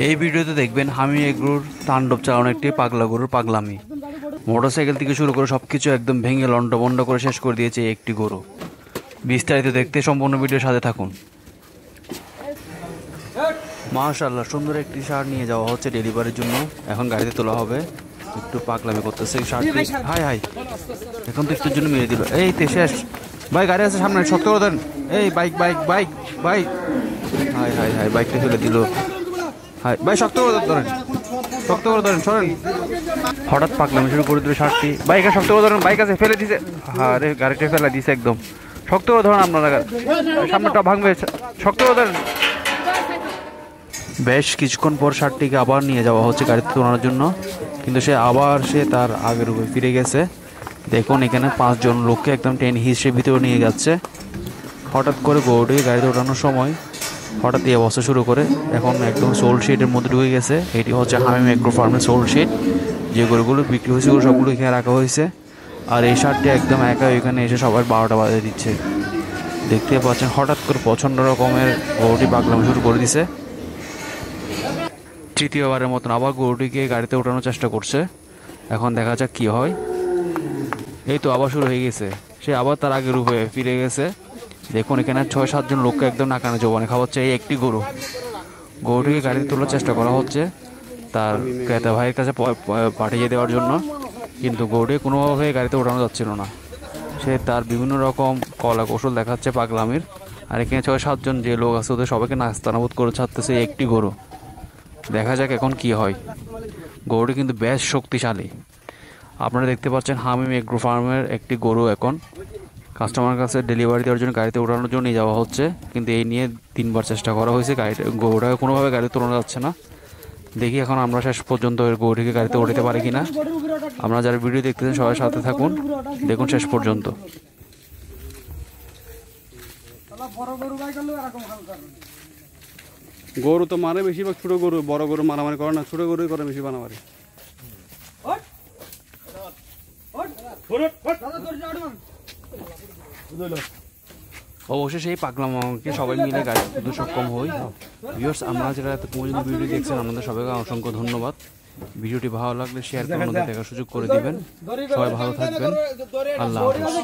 এই ভিডিওতে দেখবেন হামি এগ্রোর তাণ্ডব চালানো একটি পাগলা গরুর পাগলামি। মোটরসাইকেল থেকে শুরু করে সবকিছু একদম ভেঙে লন্ডভন্ড করে শেষ করে দিয়েছে এই একটি গরু। বিস্তারিত দেখতে সম্পূর্ণ ভিডিওর সাথে থাকুন। মাশাআল্লাহ, সুন্দর একটি ষাঁড় নিয়ে যাওয়া হচ্ছে ডেলিভারির জন্য। এখন গাড়িতে তোলা হবে। একটু পাগলামি করতেছে ষাঁড়টি। হাই হাই, এখন তো একটুর জন্য মেরে দিল। এই তে শেষ ভাই, গাড়ি আছে সামনে, শক্ত করে দেন। এই bike bike bike bike, high high high, বাইকটা ফেলে দিল। হাই ভাই, শক্ত করে ধরেন, শক্ত করে ধরেন, সরেন। হঠাৎ পাগলামি শুরু করে দিল ষাঁড়টি। বাইকে শক্ত করে ধরেন, বাইক আছে, ফেলে দিছে। আরে গাড়িটা ফেলে দিছে একদম। শক্ত করে ধরেন আপনারা, সামনেটা ভাঙবে, শক্ত করে ধরেন। বেশ কিছুক্ষণ পর ষাঁড়টিকে আবার নিয়ে যাওয়া হচ্ছে গাড়িতে তোলানোর জন্য, কিন্তু সে তার আগের উপরে ফিরে গেছে। দেখুন এখানে 5 জন লোককে একদম টেন হিস্ট্রির ভিতরে নিয়ে যাচ্ছে। হঠাৎ করে গরুটিকে গাড়িতে ওঠানোর সময় হঠাৎ এই অবস্থা শুরু করে এখন একদম সোল শেডের মধ্যে ঢুকে গেছে। এটি হচ্ছে হামিম এগ্রো ফার্মের সোল শেড। যে গরুগুলো বিক্রি হয়েছে ওগুলো সবগুলো এখানে রাখা হয়েছে। আর এই ষাঁড়টি একদম একা এখানে এসে সবার 12টা বাজে দিচ্ছে। দেখতে পাচ্ছেন হঠাৎ করে প্রচণ্ড রকমের গরুটি পাগলামি শুরু করে দিছে। তৃতীয়বারের মতন আবার গরুটিকে গাড়িতে ওঠানোর চেষ্টা করছে। এখন দেখা যাক কি হয়। এই তো আবার শুরু হয়ে গেছে, সে আবার তার আগের রূপে ফিরে গেছে। দেখুন এখানে 6-7 জন লোককে একদম নাকানে জবানে খাওয়াচ্ছে এই একটি গরুটিকে গাড়িতে তোলার চেষ্টা করা হচ্ছে তার ক্রেতা ভাইয়ের কাছে পাঠিয়ে দেওয়ার জন্য, কিন্তু গরুটি কোনোভাবে গাড়িতে ওঠানো যাচ্ছিল না। সে তার বিভিন্ন রকম কলা কৌশল দেখাচ্ছে পাগলামির। আর এখানে 6-7 জন যে লোক আছে ওদের সবাইকে নাস্তানাবুদ করে ছাড়তেছে এই একটি গরু। দেখা যাক এখন কি হয়। গরুটি কিন্তু বেশ শক্তিশালী। আপনারা দেখতে পাচ্ছেন হামিম এগ্রো ফার্মের একটি গরু এখন কাস্টমার কাছে ডেলিভারি দেওয়ার জন্য গাড়িতে ওঠানোর জন্য নিয়ে যাওয়া হচ্ছে, কিন্তু এই নিয়ে 3বার চেষ্টা করা হয়েছে। গরুটাকে কোনোভাবে গাড়িতে তোলানো যাচ্ছে না। দেখি এখন আমরা শেষ পর্যন্ত গরুটিকে গাড়িতে উঠাতে পারি কিনা। আপনারা যারা ভিডিও দেখতেছেন সবাই সাথে থাকুন, দেখুন শেষ পর্যন্ত। গরু তো মারে বেশিরভাগ ছোট গরু, বড় গরু মারামারি করে না, ছোট গরুই করে বেশি মারামারি। অবশ্যই সেই পাগলামকে সবাই মিলে গাড়ি তুলতে সক্ষম হই। ভিউয়ার্স, আমরা যারা এত পর্যন্ত ভিডিও দেখছেন আপনাদের সবাইকে অসংখ্য ধন্যবাদ। ভিডিওটি ভালো লাগলে শেয়ার করে অন্যদের দেখার সুযোগ করে দিবেন। সবাই ভালো থাকবেন। আল্লাহ হাফেজ।